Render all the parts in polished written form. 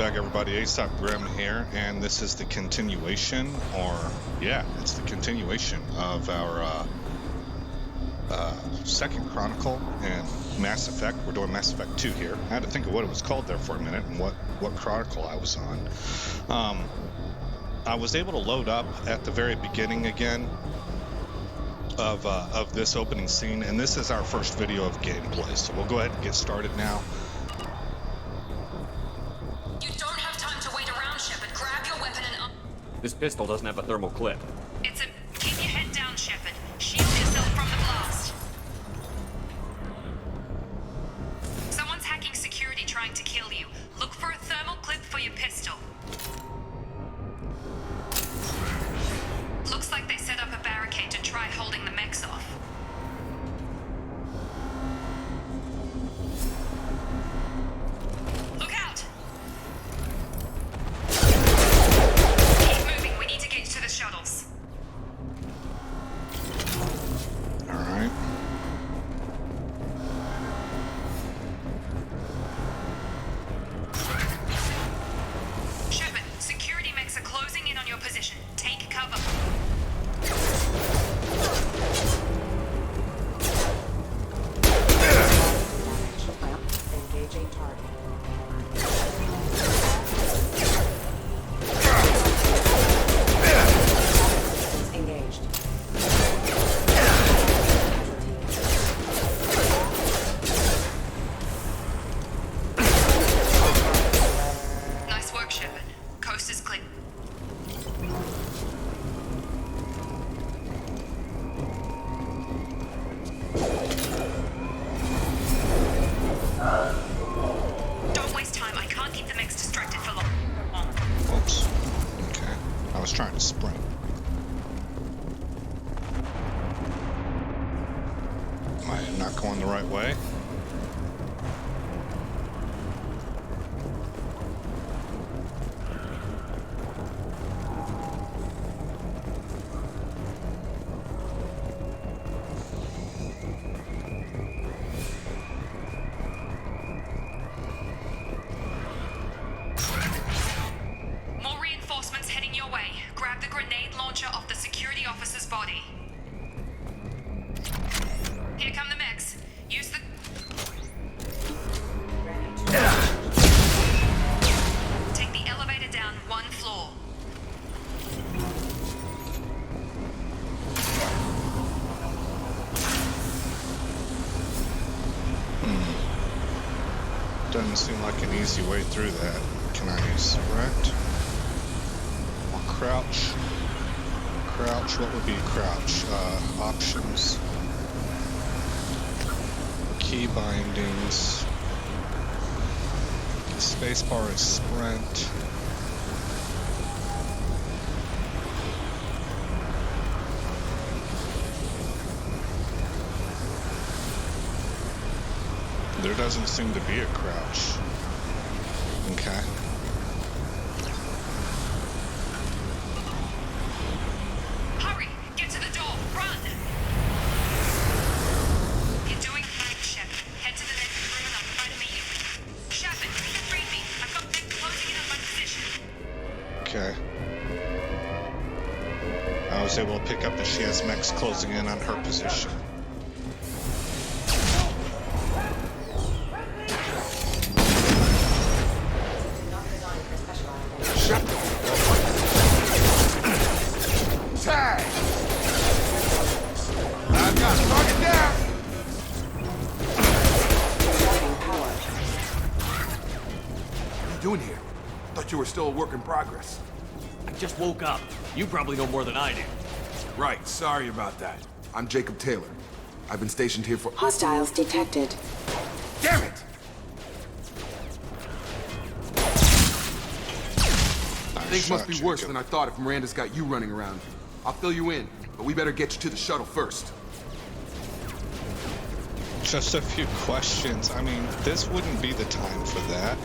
back, everybody. Aesop Grimm here, and this is the continuation, it's the continuation of our second Chronicle and Mass Effect. We're doing Mass Effect 2 here. I had to think of what it was called there for a minute and what Chronicle I was on. I was able to load up at the very beginning again of this opening scene, and this is our first video of gameplay. So we'll go ahead and get started now. This pistol doesn't have a thermal clip. Keep your head down, Shepard. Shield yourself from the blast. Someone's hacking security trying to kill you. Look for a thermal clip for your pistol. Looks like they set up a barricade to try holding the mechs off. Look out! To the shuttles. All right. Shepard, security mechs are closing in on your position. Take cover. Engaging target. Nice work, Shepard. Coast is clear. Don't waste time. I can't keep the mechs distracted for long. Oops. Okay. I was trying to sprint. Am I not going the right way? More reinforcements heading your way. Grab the grenade launcher off the security officer's body. Here come the mechs. Use the... Take the elevator down one floor. Doesn't seem like an easy way through that. Can I select? Or crouch? Crouch, what would be crouch? Options. Key bindings. Spacebar is sprint. There doesn't seem to be a crouch. Okay. Hurry! Get to the door! Run! You're doing fine, Shepard. Head to the next room and I'll try to meet you. Shepard, read me. I've got mechs closing in on my position. Okay. I was able to pick up that she has mechs closing in on her position. Tag! I've got target down! What are you doing here? Thought you were still a work in progress. I just woke up. You probably know more than I do. Right, sorry about that. I'm Jacob Taylor. I've been stationed here for... Hostiles detected. Damn it! Things must be worse than I thought if Miranda's got you running around. I'll fill you in, but we better get you to the shuttle first. Just a few questions. I mean, this wouldn't be the time for that.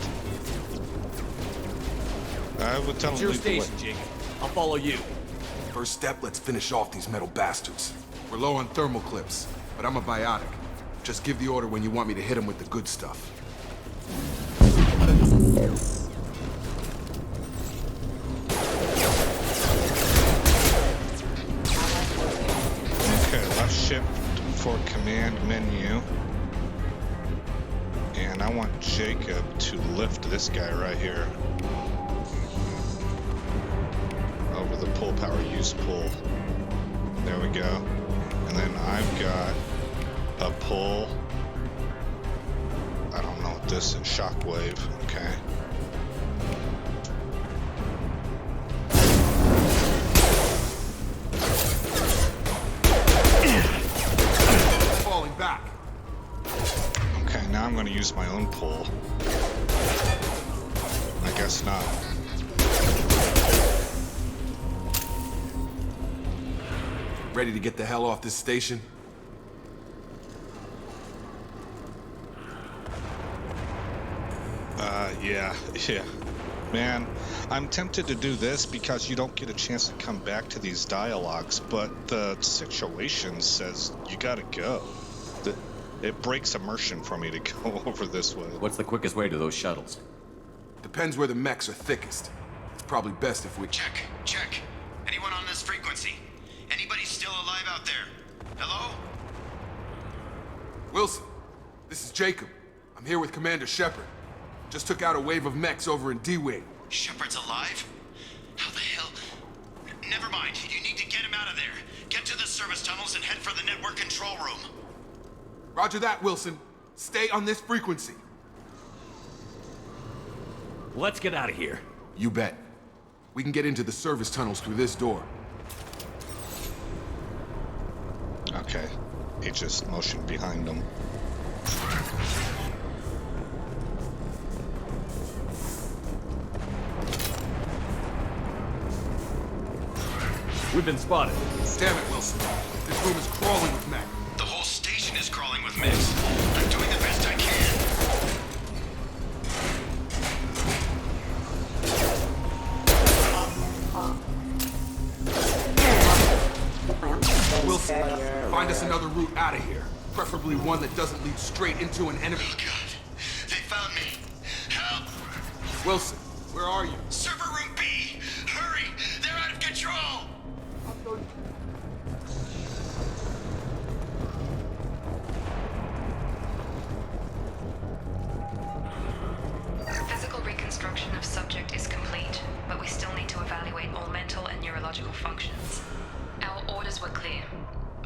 I would tell It's him your lead the way. station, Jacob. I'll follow you. First step, let's finish off these metal bastards. We're low on thermal clips, but I'm a biotic. Just give the order when you want me to hit them with the good stuff. shift for command menu. And I want Jacob to lift this guy right here. Over the pull power, use pull. There we go. And then I've got a pull. I don't know what this is. Shockwave. Okay. Falling back. Okay, now I'm going to use my own pull. I guess not. Ready to get the hell off this station? Yeah. Man, I'm tempted to do this because you don't get a chance to come back to these dialogues, but the situation says you gotta go. It breaks immersion for me to go over this way. What's the quickest way to those shuttles? Depends where the mechs are thickest. It's probably best if we... Check. Anyone on this frequency? Anybody still alive out there? Hello? Wilson, this is Jacob. I'm here with Commander Shepard. Just took out a wave of mechs over in D-Wing. Shepard's alive? How the hell? Never mind. You need to get him out of there. Get to the service tunnels and head for the network control room. Roger that, Wilson. Stay on this frequency. Let's get out of here. You bet. We can get into the service tunnels through this door. Okay. He just motioned behind him. We've been spotted. Damn it, Wilson. This room is crawling with mech. The whole station is crawling with mechs. I'm doing the best I can. Wilson, find us another route out of here. Preferably one that doesn't lead straight into an enemy. Oh, God. They found me. Help! Wilson, where are you? Server room B! Hurry! They're out of control! Physical reconstruction of subject is complete, but we still need to evaluate all mental and neurological functions. Our orders were clear.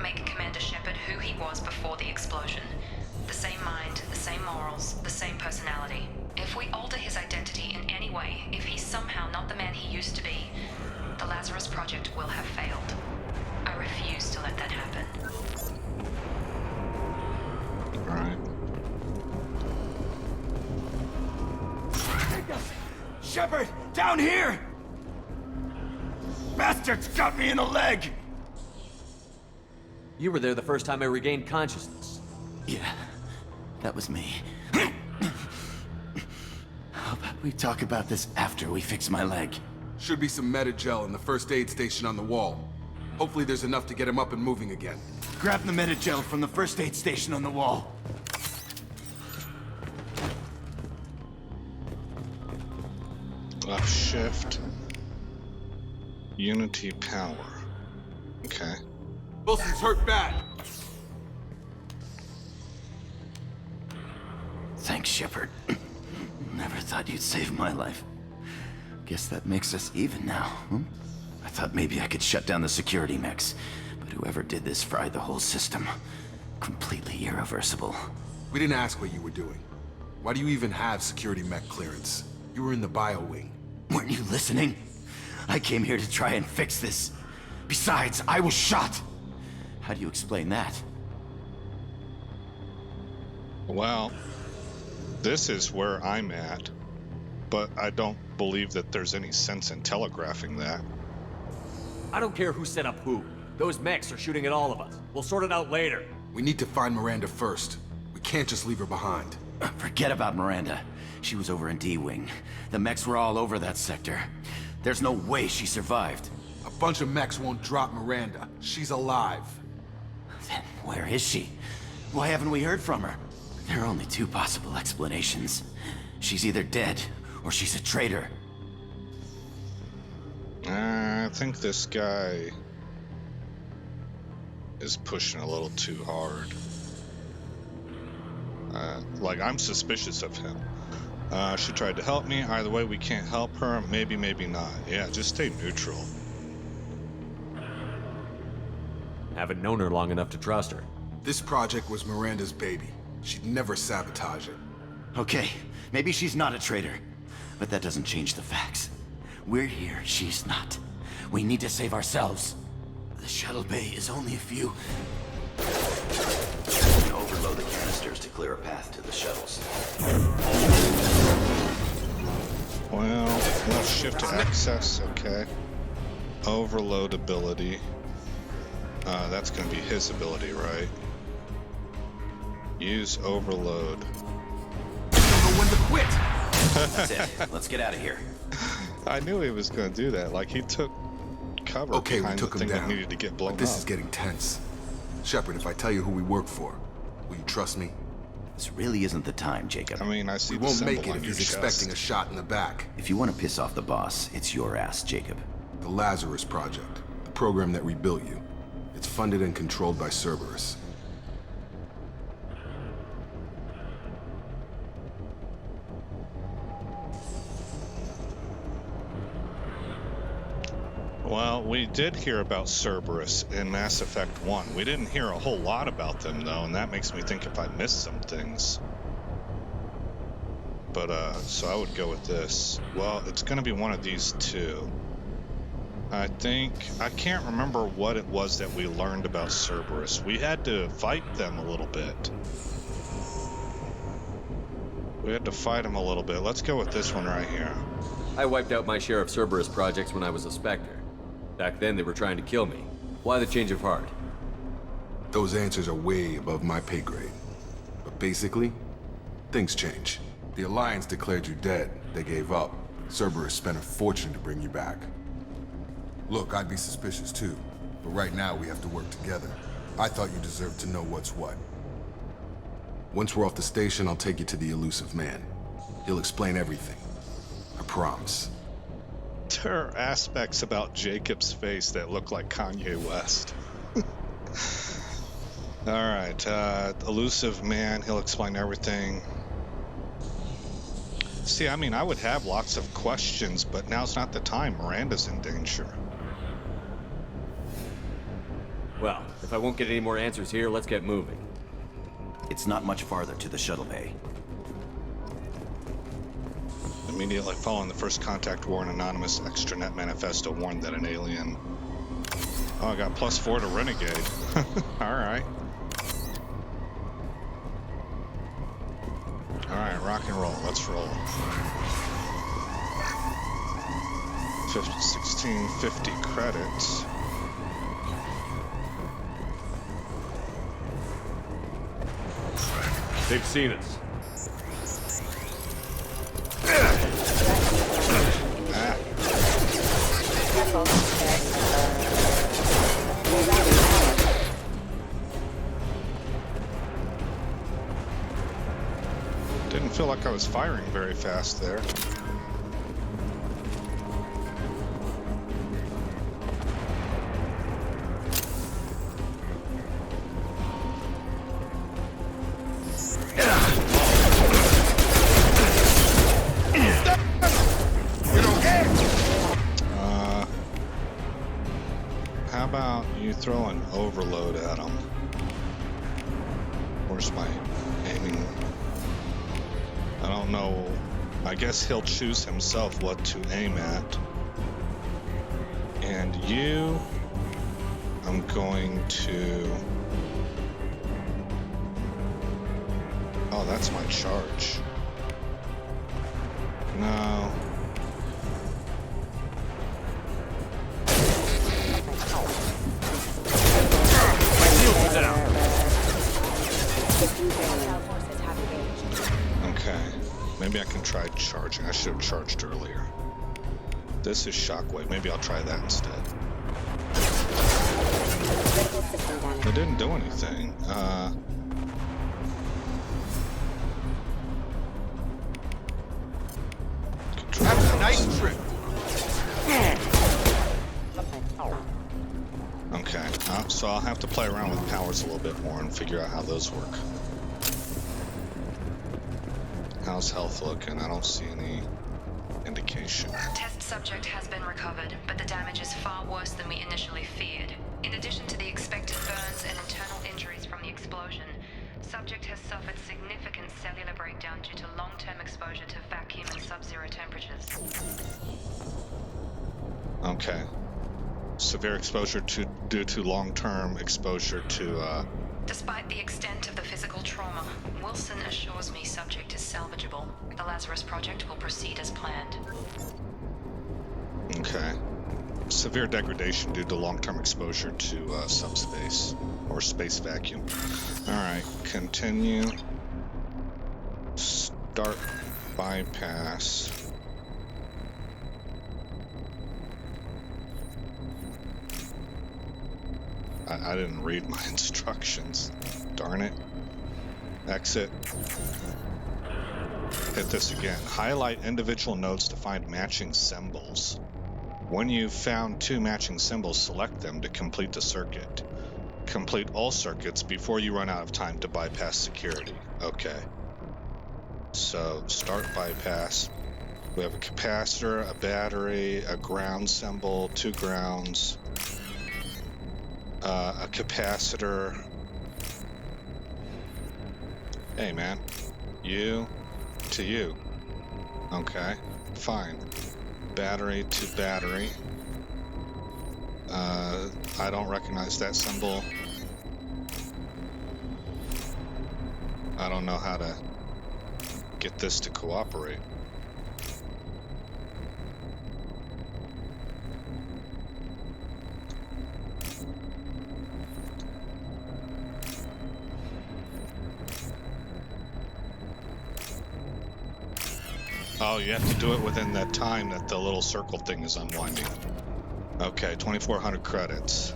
Make Commander Shepard who he was before the explosion. The same mind, the same morals, the same personality. If we alter his identity in any way, if he's somehow not the man he used to be, the Lazarus Project will have failed. I refuse to let that happen. Alright. Shepard, down here! Bastards got me in the leg! You were there the first time I regained consciousness. Yeah, that was me. How about we talk about this after we fix my leg? Should be some meta-gel in the first aid station on the wall. Hopefully there's enough to get him up and moving again. Grab the meta-gel from the first aid station on the wall. Left shift. Unity power. Okay. Wilson's hurt bad. Thanks, Shepard. Never thought you'd save my life. Guess that makes us even now, hmm? I thought maybe I could shut down the security mechs, but whoever did this fried the whole system. Completely irreversible. We didn't ask what you were doing. Why do you even have security mech clearance? You were in the bio wing. Weren't you listening? I came here to try and fix this. Besides, I was shot. How do you explain that? Well, this is where I'm at, but I don't believe that there's any sense in telegraphing that. I don't care who set up who. Those mechs are shooting at all of us. We'll sort it out later. We need to find Miranda first. We can't just leave her behind. Forget about Miranda. She was over in D-Wing. The mechs were all over that sector. There's no way she survived. A bunch of mechs won't drop Miranda. She's alive. Then where is she? Why haven't we heard from her? There are only two possible explanations. She's either dead, or she's a traitor. I think this guy... is pushing a little too hard. Like, I'm suspicious of him. She tried to help me. Either way, we can't help her. Maybe, maybe not. Yeah, just stay neutral. Haven't known her long enough to trust her. This project was Miranda's baby. She'd never sabotage it. Okay, maybe she's not a traitor, but that doesn't change the facts. We're here, she's not. We need to save ourselves. The shuttle bay is only a few... Overload the canisters to clear a path to the shuttles. Well, we'll shift to access, okay. Overload ability. That's gonna be his ability, right? Use overload. Don't know when to quit! That's it. Let's get out of here. I knew he was gonna do that. Like, he took cover Okay, we behind took the him thing that down. needed to get blown But this up. is getting tense. Shepard, if I tell you who we work for, will you trust me? This really isn't the time, Jacob. I mean, I see We the won't symbol make it on if your he's chest. expecting a shot in the back. If you want to piss off the boss, it's your ass, Jacob. The Lazarus Project, the program that rebuilt you. It's funded and controlled by Cerberus. Well, we did hear about Cerberus in Mass Effect 1. We didn't hear a whole lot about them, though, and that makes me think if I missed some things. But, so I would go with this. Well, it's gonna be one of these two. I can't remember what it was that we learned about Cerberus. We had to fight them a little bit. We had to fight them a little bit. Let's go with this one right here. I wiped out my share of Cerberus projects when I was a Spectre. Back then, they were trying to kill me. Why the change of heart? Those answers are way above my pay grade. But basically, things change. The Alliance declared you dead. They gave up. Cerberus spent a fortune to bring you back. Look, I'd be suspicious too. But right now, we have to work together. I thought you deserved to know what's what. Once we're off the station, I'll take you to the elusive man. He'll explain everything. I promise. There are aspects about Jacob's face that look like Kanye West. Alright, elusive man, he'll explain everything. See, I mean, I would have lots of questions, but now's not the time. Miranda's in danger. Well, if I won't get any more answers here, let's get moving. It's not much farther to the shuttle bay. Immediately following the first contact war, an anonymous extranet manifesto warned that an alien... Oh, I got +4 to Renegade. Alright. Alright, rock and roll. Let's roll. 1650 credits. They've seen us. Didn't feel like I was firing very fast there. How about you throw an overload at him? Where's my aiming? I don't know. I guess he'll choose himself what to aim at. And you, I'm going to... Oh, that's my charge. No. Okay. Maybe I can try charging. I should have charged earlier. This is shockwave. Maybe I'll try that instead. It didn't do anything. That was a nice trip. Okay, so I'll have to play around with powers a little bit more and figure out how those work. How's health looking? I don't see any indication. Test subject has been recovered, but the damage is far worse than we initially feared. In addition to the expected burns and internal injuries from the explosion, subject has suffered significant cellular breakdown due to long-term exposure to vacuum and sub-zero temperatures. Okay. Severe exposure due to long-term exposure to, Despite the extent of the physical trauma, Wilson assures me subject is salvageable. The Lazarus Project will proceed as planned. Okay. Severe degradation due to long-term exposure to subspace or space vacuum. Alright, continue. Start bypass. I didn't read my instructions. Darn it. Exit. Hit this again. Highlight individual nodes to find matching symbols. When you've found 2 matching symbols, select them to complete the circuit. Complete all circuits before you run out of time to bypass security. Okay. So, start bypass. We have a capacitor, a battery, a ground symbol, 2 grounds, a capacitor. Hey, man. You to you. Okay, fine. Battery to battery. I don't recognize that symbol. I don't know how to get this to cooperate. Oh, you have to do it within that time that the little circle thing is unwinding. Okay, 2,400 credits.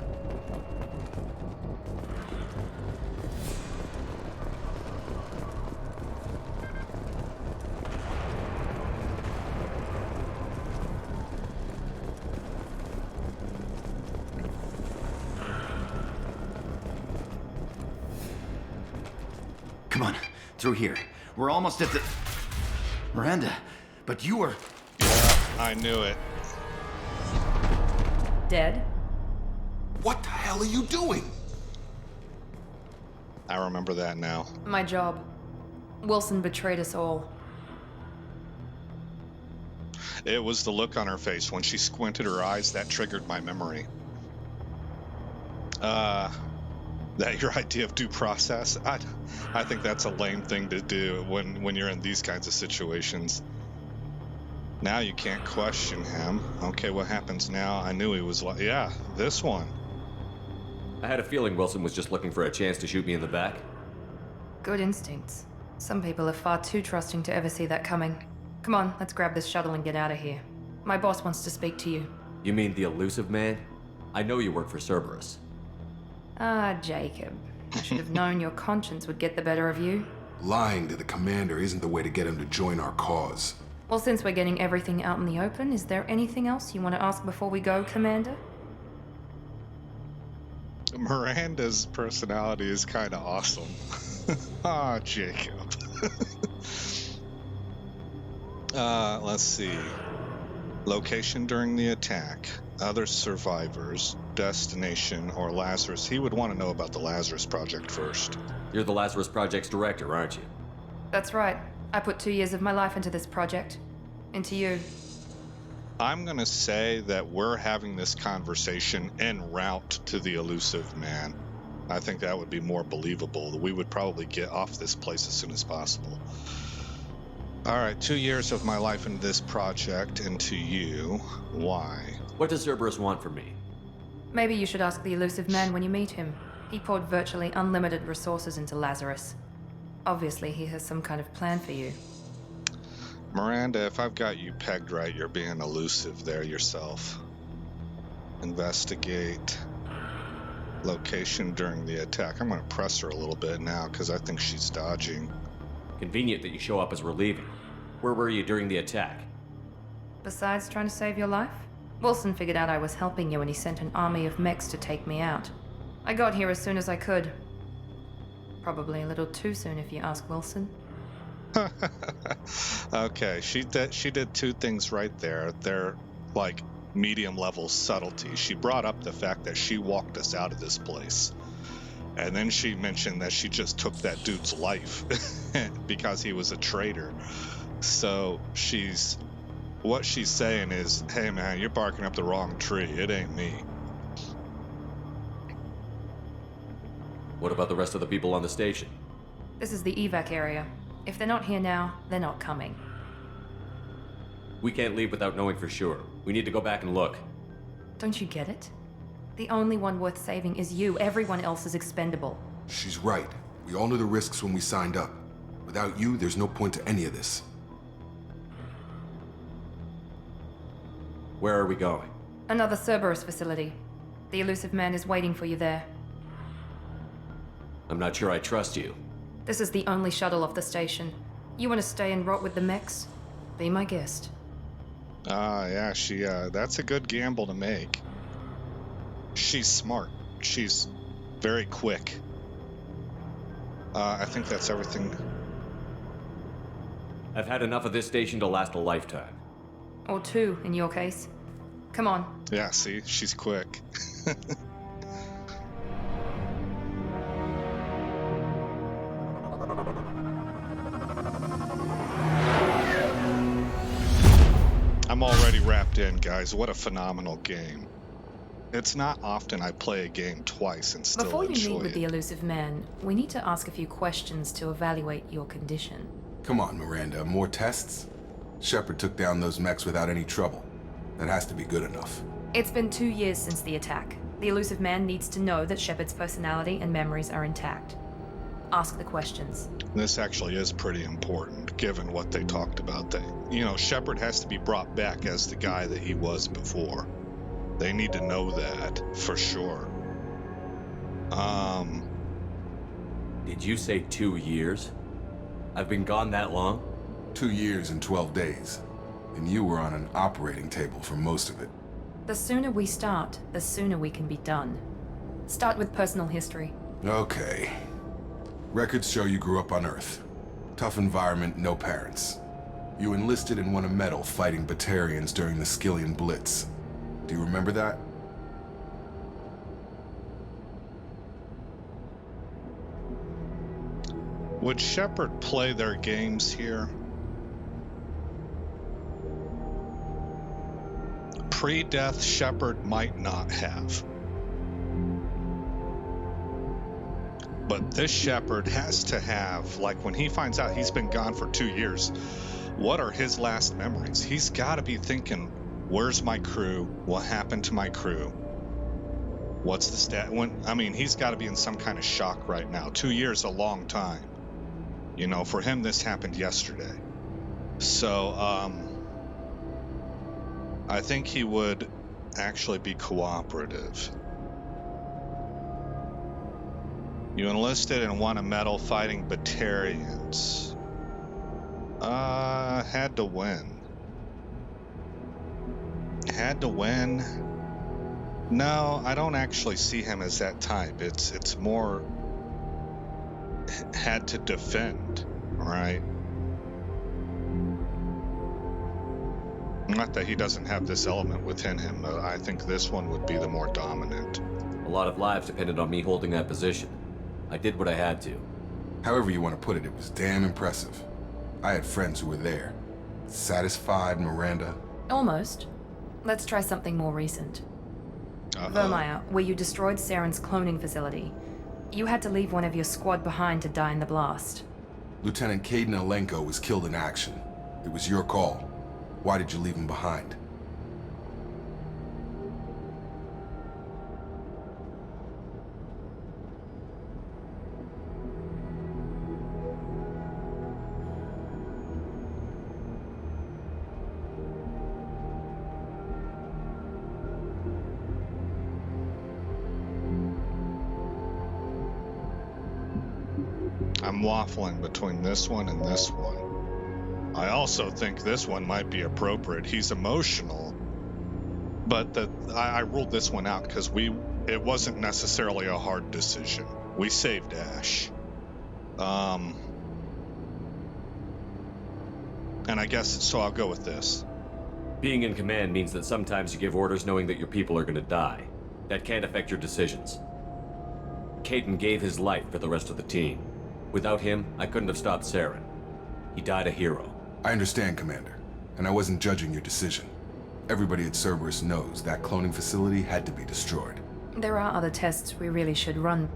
Come on, through here. We're almost at the... Miranda, but you were... I knew it. Dead? What the hell are you doing? I remember that now. My job. Wilson betrayed us all. It was the look on her face when she squinted her eyes that triggered my memory. That your idea of due process? I think that's a lame thing to do when you're in these kinds of situations. Now you can't question him. Okay, what happens now? I knew he was like, yeah, this one. I had a feeling Wilson was just looking for a chance to shoot me in the back. Good instincts. Some people are far too trusting to ever see that coming. Come on, let's grab this shuttle and get out of here. My boss wants to speak to you. You mean the elusive man? I know you work for Cerberus. Ah, Jacob. I should have known your conscience would get the better of you. Lying to the commander isn't the way to get him to join our cause. Well, since we're getting everything out in the open, is there anything else you want to ask before we go, Commander? Miranda's personality is kind of awesome. Ah, Jacob. Let's see. Location during the attack, other survivors, destination, or Lazarus. He would want to know about the Lazarus Project first. You're the Lazarus Project's director, aren't you? That's right. I put 2 years of my life into this project. Into you. I'm going to say that we're having this conversation en route to the elusive man. I think that would be more believable. We would probably get off this place as soon as possible. All right, 2 years of my life in this project, into you. Why? What does Cerberus want from me? Maybe you should ask the elusive man when you meet him. He poured virtually unlimited resources into Lazarus. Obviously, he has some kind of plan for you. Miranda, if I've got you pegged right, you're being elusive there yourself. Investigate. Location during the attack. I'm going to press her a little bit now because I think she's dodging. Convenient that you show up as we're leaving. Where were you during the attack? Besides trying to save your life, Wilson figured out I was helping you and he sent an army of mechs to take me out. I got here as soon as I could. Probably a little too soon if you ask Wilson. Okay, she did two things right there. They're like medium level subtlety. She brought up the fact that she walked us out of this place. And then she mentioned that she just took that dude's life because he was a traitor. So what she's saying is, hey man, you're barking up the wrong tree. It ain't me. What about the rest of the people on the station? This is the evac area. If they're not here now, they're not coming. We can't leave without knowing for sure. We need to go back and look. Don't you get it? The only one worth saving is you. Everyone else is expendable. She's right. We all knew the risks when we signed up. Without you, there's no point to any of this. Where are we going? Another Cerberus facility. The elusive man is waiting for you there. I'm not sure I trust you. This is the only shuttle off the station. You want to stay and rot with the mechs? Be my guest. Yeah, that's a good gamble to make. She's smart. She's very quick. I think that's everything. I've had enough of this station to last a lifetime. Or two, in your case. Come on. Yeah, see, she's quick. I'm already wrapped in, guys. What a phenomenal game. It's not often I play a game twice and still Before you enjoy meet with it. the elusive man, we need to ask a few questions to evaluate your condition. Come on, Miranda, more tests? Shepard took down those mechs without any trouble. That has to be good enough. It's been 2 years since the attack. The elusive man needs to know that Shepard's personality and memories are intact. Ask the questions. This actually is pretty important, given what they talked about. Shepard has to be brought back as the guy that he was before. They need to know that, for sure. Did you say 2 years? I've been gone that long? 2 years and 12 days. And you were on an operating table for most of it. The sooner we start, the sooner we can be done. Start with personal history. Okay. Records show you grew up on Earth. Tough environment, no parents. You enlisted and won a medal fighting Batarians during the Skillian Blitz. Do you remember that? Would Shepard play their games here? Pre-death, Shepard might not have. But this Shepard has to have, like when he finds out he's been gone for 2 years, what are his last memories? He's got to be thinking, where's my crew? What happened to my crew? What's the stat? He's got to be in some kind of shock right now. 2 years, a long time. For him, this happened yesterday. So, I think he would actually be cooperative. You enlisted and won a medal fighting Batarians. Had to win. Had to win. No, I don't actually see him as that type. It's more had to defend, right? Not that he doesn't have this element within him. I think this one would be the more dominant. A lot of lives depended on me holding that position. I did what I had to. However you want to put it, it was damn impressive. I had friends who were there. Satisfied, Miranda? Almost. Let's try something more recent. Vermeer, where you destroyed Saren's cloning facility. You had to leave one of your squad behind to die in the blast. Lieutenant Caden Alenko was killed in action. It was your call. Why did you leave him behind? I'm waffling between this one and this one. I also think this one might be appropriate. He's emotional, But I ruled this one out because it wasn't necessarily a hard decision. We saved Ash. And I guess, so I'll go with this. Being in command means that sometimes you give orders knowing that your people are gonna die. That can't affect your decisions. Caden gave his life for the rest of the team. Without him, I couldn't have stopped Saren. He died a hero. I understand, Commander, and I wasn't judging your decision. Everybody at Cerberus knows that cloning facility had to be destroyed. There are other tests we really should run.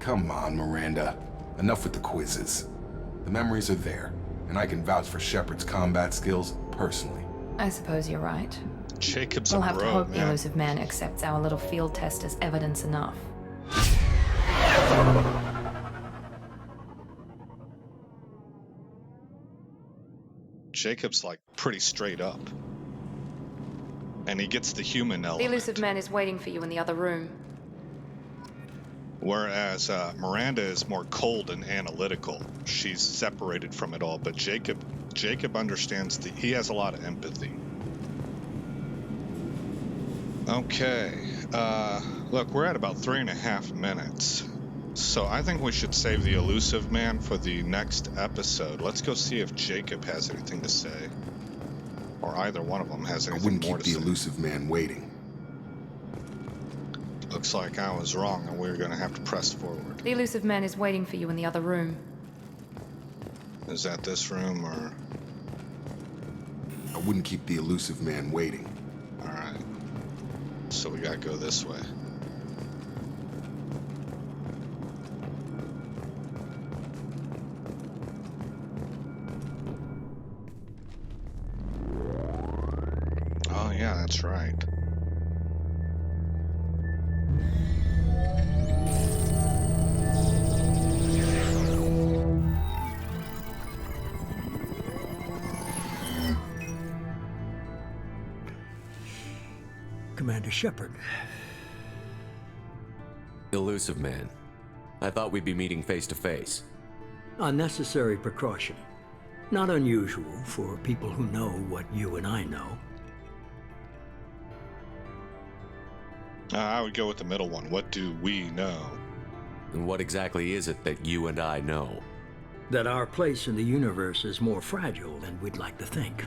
Come on, Miranda. Enough with the quizzes. The memories are there, and I can vouch for Shepard's combat skills personally. I suppose you're right. Jacob's We'll a have to bro, hope the man. elusive man accepts our little field test as evidence enough. Jacob's like pretty straight up. And he gets the human The element. elusive man is waiting for you in the other room. Whereas Miranda is more cold and analytical. She's separated from it all, but Jacob understands he has a lot of empathy. Okay, look, we're at about 3.5 minutes. So I think we should save the elusive man for the next episode. Let's go see if Jacob has anything to say. Or either one of them has I anything wouldn't more keep to the say. elusive man waiting. Looks like I was wrong and we're gonna have to press forward. The elusive man is waiting for you in the other room. Is that this room or... I wouldn't keep the elusive man waiting. Alright. So we gotta go this way. Oh yeah, that's right. Commander Shepard. Elusive man. I thought we'd be meeting face to face. Unnecessary precaution. Not unusual for people who know what you and I know. I would go with the middle one. What do we know? And what exactly is it that you and I know? That our place in the universe is more fragile than we'd like to think.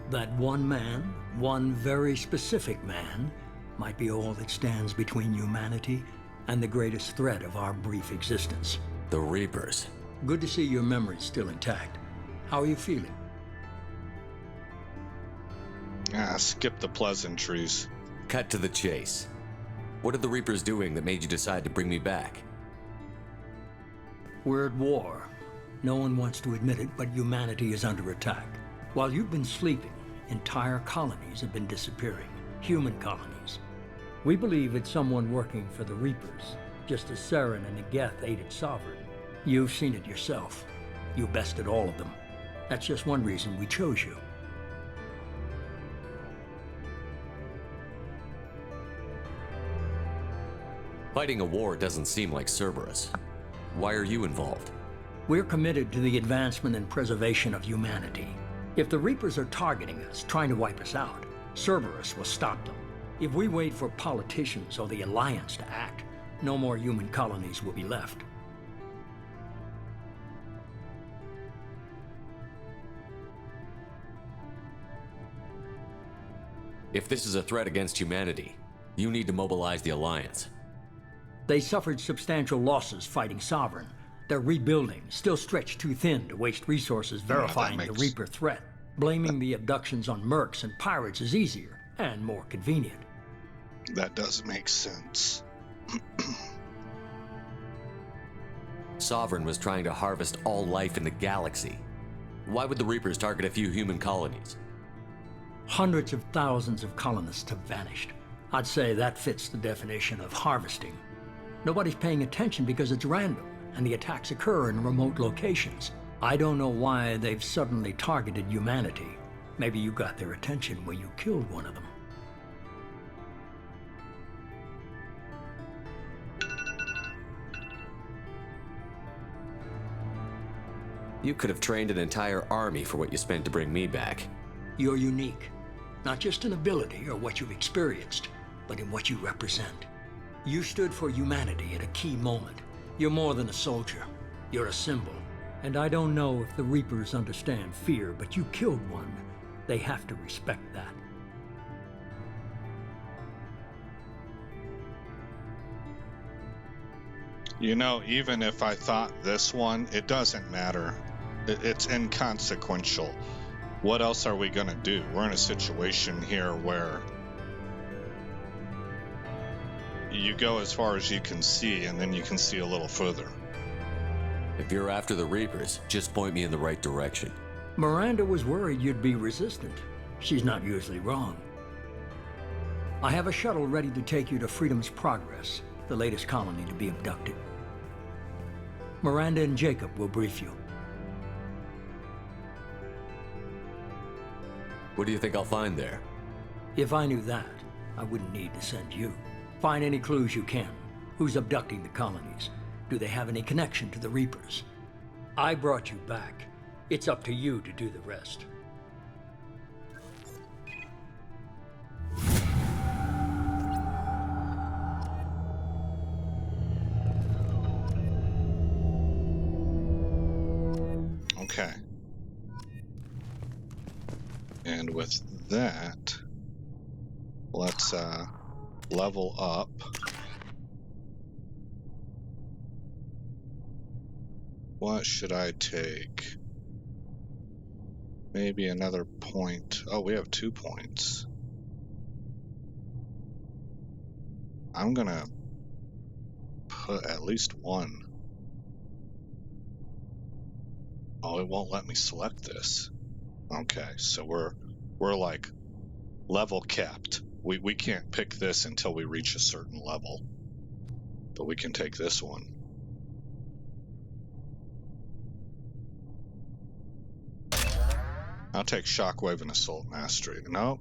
That one man, one very specific man, might be all that stands between humanity and the greatest threat of our brief existence. The Reapers. Good to see your memory's still intact. How are you feeling? Skip the pleasantries. Cut to the chase. What are the Reapers doing that made you decide to bring me back? We're at war. No one wants to admit it, but humanity is under attack. While you've been sleeping, entire colonies have been disappearing. Human colonies. We believe it's someone working for the Reapers, just as Saren and Negeth aided Sovereign. You've seen it yourself. You bested all of them. That's just one reason we chose you. Fighting a war doesn't seem like Cerberus. Why are you involved? We're committed to the advancement and preservation of humanity. If the Reapers are targeting us, trying to wipe us out, Cerberus will stop them. If we wait for politicians or the Alliance to act, no more human colonies will be left. If this is a threat against humanity, you need to mobilize the Alliance. They suffered substantial losses fighting Sovereign. They're rebuilding, still stretched too thin to waste resources verifying the Reaper threat. Blaming the abductions on mercs and pirates is easier and more convenient. That does make sense. Sovereign was trying to harvest all life in the galaxy. Why would the Reapers target a few human colonies? Hundreds of thousands of colonists have vanished. I'd say that fits the definition of harvesting. Nobody's paying attention because it's random, and the attacks occur in remote locations. I don't know why they've suddenly targeted humanity. Maybe you got their attention when you killed one of them. You could have trained an entire army for what you spent to bring me back. You're unique. Not just in ability or what you've experienced, but in what you represent. You stood for humanity at a key moment. You're more than a soldier. You're a symbol. And I don't know if the Reapers understand fear, but you killed one. They have to respect that. You know, even if I thought this one, it doesn't matter. It's inconsequential. What else are we gonna do? We're in a situation here where you go as far as you can see, and then you can see a little further. If you're after the Reapers, just point me in the right direction. Miranda was worried you'd be resistant. She's not usually wrong. I have a shuttle ready to take you to Freedom's Progress, the latest colony to be abducted. Miranda and Jacob will brief you. What do you think I'll find there? If I knew that, I wouldn't need to send you. Find any clues you can. Who's abducting the colonies? Do they have any connection to the Reapers? I brought you back. It's up to you to do the rest. Okay. And with that, let's level up. What should I take? Maybe another point. Oh, we have 2 points. I'm gonna put at least 1. Oh, it won't let me select this. Okay, so we're like level capped. We can't pick this until we reach a certain level. But we can take this one. I'll take Shockwave and Assault Mastery. Nope.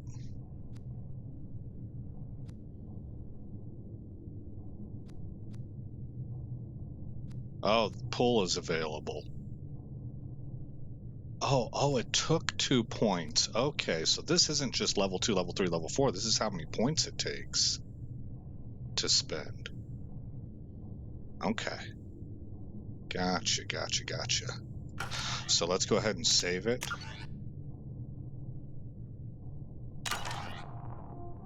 Oh, the pull is available. Oh, it took 2 points. Okay, so this isn't just level 2, level 3, level 4. This is how many points it takes to spend. Okay. Gotcha. So let's go ahead and save it.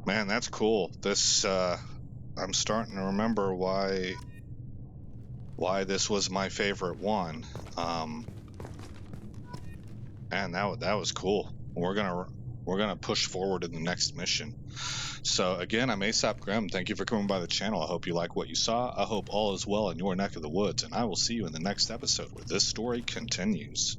Man, that's cool. This, I'm starting to remember why this was my favorite one. And that was cool. We're gonna push forward in the next mission. So again, I'm Aesop Grimm. Thank you for coming by the channel. I hope you like what you saw. I hope all is well in your neck of the woods, and I will see you in the next episode where this story continues.